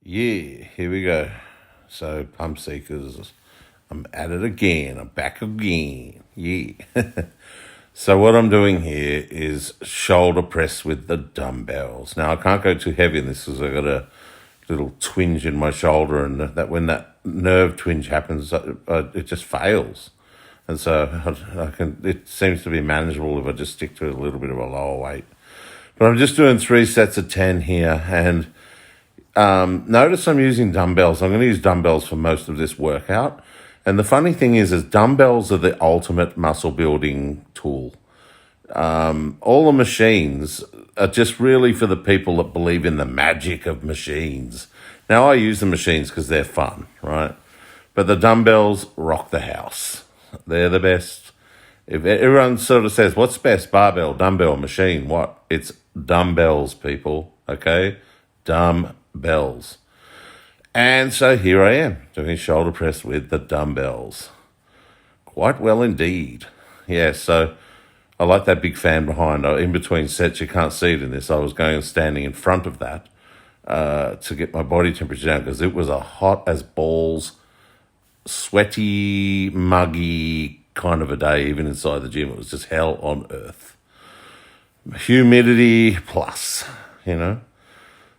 Yeah, here we go. So, Pump Seekers, I'm at it again. I'm back again. Yeah. So, what I'm doing here is shoulder press with the dumbbells. Now, I can't go too heavy in this because I've got a little twinge in my shoulder, and that when that nerve twinge happens, it just fails. And so, it seems to be manageable if I just stick to a little bit of a lower weight. But I'm just doing 3 sets of 10 here, and notice I'm using dumbbells. I'm going to use dumbbells for most of this workout. And the funny thing is dumbbells are the ultimate muscle building tool. All the machines are just really for the people that believe in the magic of machines. Now, I use the machines because they're fun, right? But the dumbbells rock the house. They're the best. If everyone sort of says, what's best, barbell, dumbbell, machine? What? It's dumbbells, people, okay? Dumbbells. And so here I am, doing shoulder press with the dumbbells. Quite well indeed. Yeah, so I like that big fan behind. In between sets, you can't see it in this. I was going and standing in front of that to get my body temperature down because it was a hot as balls, sweaty, muggy kind of a day, even inside the gym. It was just hell on earth. Humidity plus, you know.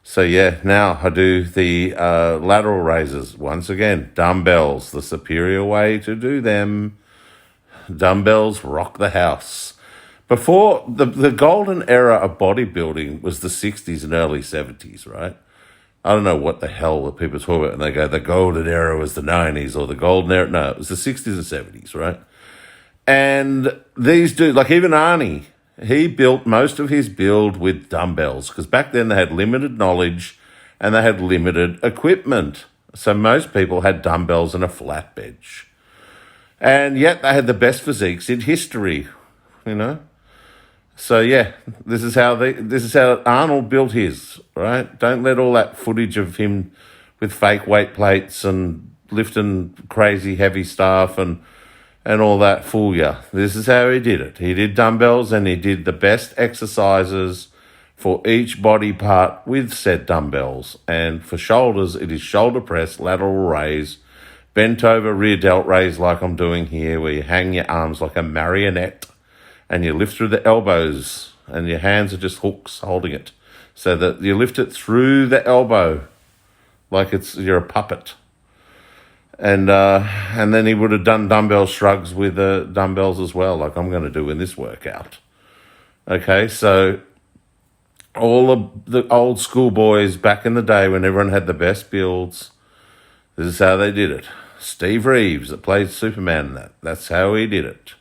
So yeah, now I do the lateral raises. Once again, dumbbells, the superior way to do them. Dumbbells rock the house. Before, the golden era of bodybuilding was the 60s and early 70s, right? I don't know what the hell that people talk about, and they go, the golden era was the 90s, or the golden era. No, it was the 60s and 70s, right? And these dudes, like even Arnie, he built most of his build with dumbbells because back then they had limited knowledge and they had limited equipment. So most people had dumbbells and a flat bench. And yet they had the best physiques in history, you know. So yeah, this is how Arnold built his, right? Don't let all that footage of him with fake weight plates and lifting crazy heavy stuff and all that fool you. This is how he did it. He did dumbbells and he did the best exercises for each body part with said dumbbells. And for shoulders, it is shoulder press, lateral raise, bent over rear delt raise like I'm doing here, where you hang your arms like a marionette and you lift through the elbows and your hands are just hooks holding it. So that you lift it through the elbow like you're a puppet. And then he would have done dumbbell shrugs with the dumbbells as well, like I'm going to do in this workout. Okay, so all of the old school boys back in the day when everyone had the best builds, this is how they did it. Steve Reeves, that played Superman, that's how he did it.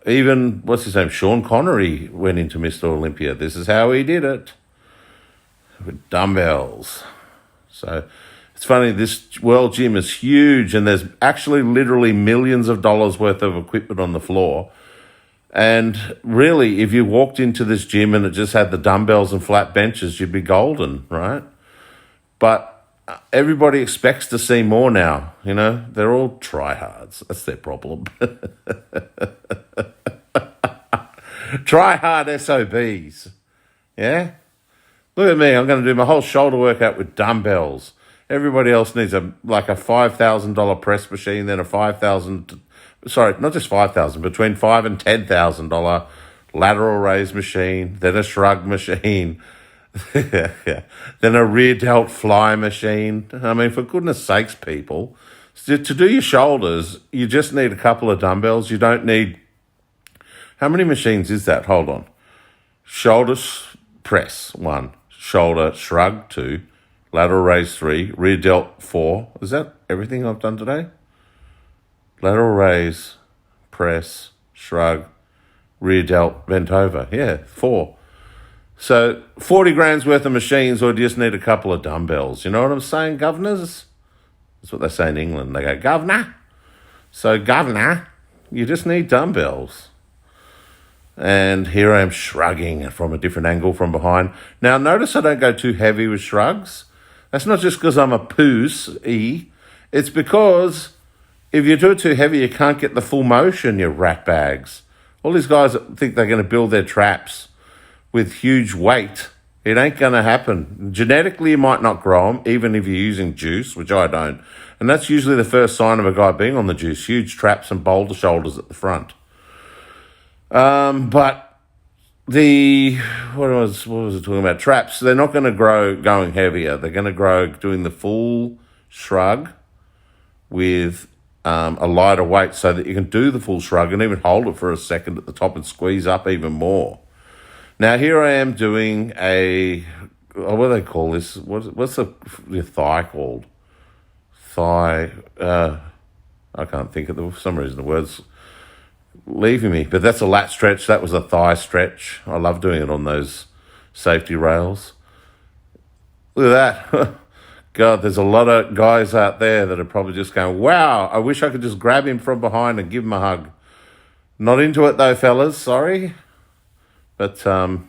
Even, what's his name, Sean Connery went into Mr. Olympia. This is how he did it. With dumbbells. So it's funny, this World Gym is huge and there's actually literally millions of dollars worth of equipment on the floor. And really, if you walked into this gym and it just had the dumbbells and flat benches, you'd be golden, right? But everybody expects to see more now, you know? They're all tryhards. That's their problem. Tryhard SOBs. Yeah? Look at me, I'm going to do my whole shoulder workout with dumbbells. Everybody else needs a $5,000 press machine, then not just $5,000, between $5,000 and $10,000 lateral raise machine, then a shrug machine, yeah. Then a rear delt fly machine. I mean, for goodness sakes, people, to do your shoulders, you just need a couple of dumbbells. You don't need, how many machines is that? Hold on. Shoulder press, 1. Shoulder shrug, 2. Lateral raise 3, rear delt 4. Is that everything I've done today? Lateral raise, press, shrug, rear delt, bent over. Yeah, 4. So 40 grand's worth of machines, or do you just need a couple of dumbbells? You know what I'm saying, governors? That's what they say in England. They go, governor. So governor, you just need dumbbells. And here I am shrugging from a different angle from behind. Now notice I don't go too heavy with shrugs. That's not just because I'm a puss-y. It's because if you do it too heavy, you can't get the full motion, you rat bags. All these guys think they're going to build their traps with huge weight It ain't going to happen. Genetically, you might not grow them, even if you're using juice, which I don't. And that's usually the first sign of a guy being on the juice. Huge traps and boulder shoulders at the front. But what was I talking about? Traps, they're not going to grow going heavier. They're going to grow doing the full shrug with a lighter weight so that you can do the full shrug and even hold it for a second at the top and squeeze up even more. Now, here I am doing what do they call this? What's the thigh called? Thigh, I can't think of for some reason the word's leaving me, but that's a lat stretch. That was a thigh stretch. I love doing it on those safety rails. Look at that. God, there's a lot of guys out there that are probably just going, wow, I wish I could just grab him from behind and give him a hug. Not into it though, fellas, sorry. But, all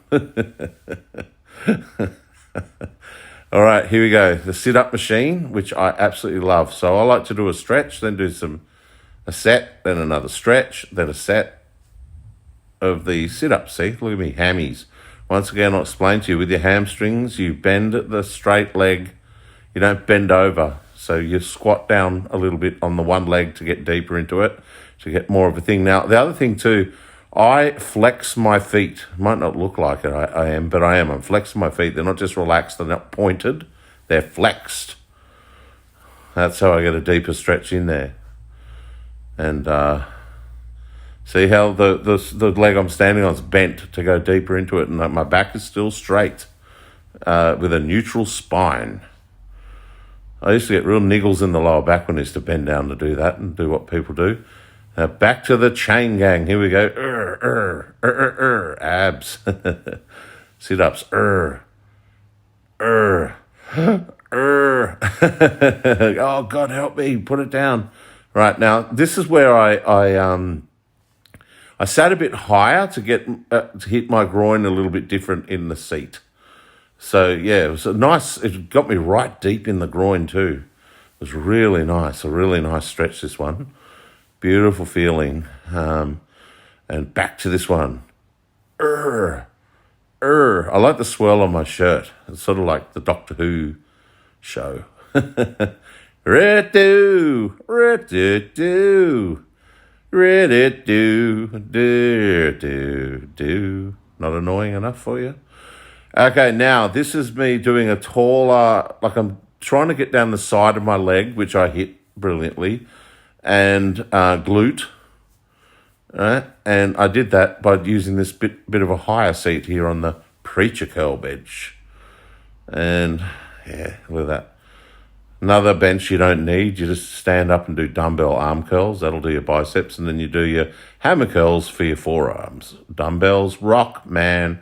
right, here we go. The sit-up machine, which I absolutely love. So I like to do a stretch, then do a set, then another stretch, then a set of the sit-ups. See, look at me, hammies. Once again, I'll explain to you, with your hamstrings, you bend the straight leg. You don't bend over. So you squat down a little bit on the one leg to get deeper into it, to get more of a thing. Now, the other thing too, I flex my feet. Might not look like it, I am, but I am. I'm flexing my feet. They're not just relaxed, they're not pointed, they're flexed. That's how I get a deeper stretch in there. And see how the leg I'm standing on is bent to go deeper into it, and my back is still straight with a neutral spine. I used to get real niggles in the lower back when I used to bend down to do that and do what people do. Back to the chain gang. Here we go. Abs. Sit-ups. Oh, God, help me. Put it down. Right, now, this is where I sat a bit higher to get to hit my groin a little bit different in the seat. So, yeah, it was it got me right deep in the groin too. It was really nice, a really nice stretch, this one. Beautiful feeling. And back to this one. I like the swirl on my shirt. It's sort of like the Doctor Who show. Red-do, red-do-do, red-do, do-do-do. Not annoying enough for you? Okay, now this is me doing a taller, like I'm trying to get down the side of my leg, which I hit brilliantly, and glute, right? And I did that by using this bit of a higher seat here on the preacher curl bench. And yeah, look at that. Another bench you don't need. You just stand up and do dumbbell arm curls. That'll do your biceps. And then you do your hammer curls for your forearms. Dumbbells rock, man.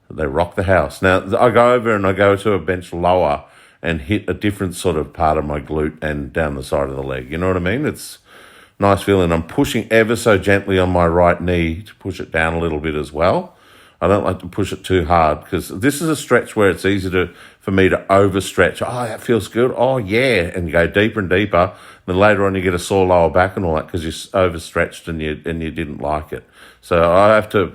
They rock the house. Now, I go over and I go to a bench lower and hit a different sort of part of my glute and down the side of the leg. You know what I mean? It's a nice feeling. I'm pushing ever so gently on my right knee to push it down a little bit as well. I don't like to push it too hard because this is a stretch where it's easy for me to overstretch. Oh, that feels good. Oh, yeah. And you go deeper and deeper. Then later on you get a sore lower back and all that because you're overstretched and you didn't like it. So I have to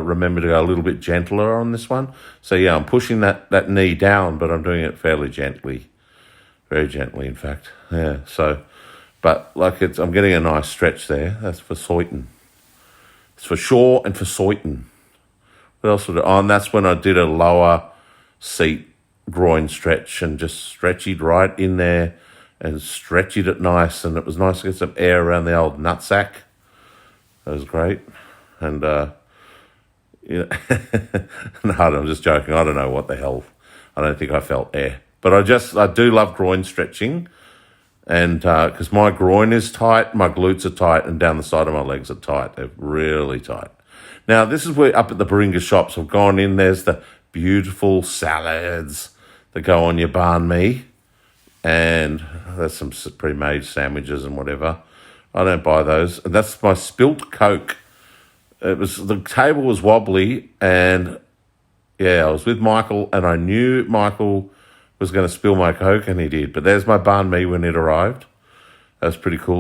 remember to go a little bit gentler on this one. So, yeah, I'm pushing that knee down, but I'm doing it fairly gently. Very gently, in fact. Yeah, so, but like I'm getting a nice stretch there. That's for Soyton. It's for sure and for Soyton. What else would I do? And that's when I did a lower seat groin stretch and just stretchied right in there and stretchied it nice. And it was nice to get some air around the old nutsack. That was great. And, you know, no, I'm just joking. I don't know what the hell. I don't think I felt air. But I do love groin stretching. And because my groin is tight, my glutes are tight, and down the side of my legs are tight. They're really tight. Now, this is where up at the Baringa shops, I've gone in, there's the beautiful salads that go on your Bahn me, and there's some pre-made sandwiches and whatever. I don't buy those. And that's my spilt Coke. The table was wobbly, and yeah, I was with Michael, and I knew Michael was going to spill my Coke, and he did. But there's my Bahn me when it arrived. That was pretty cool.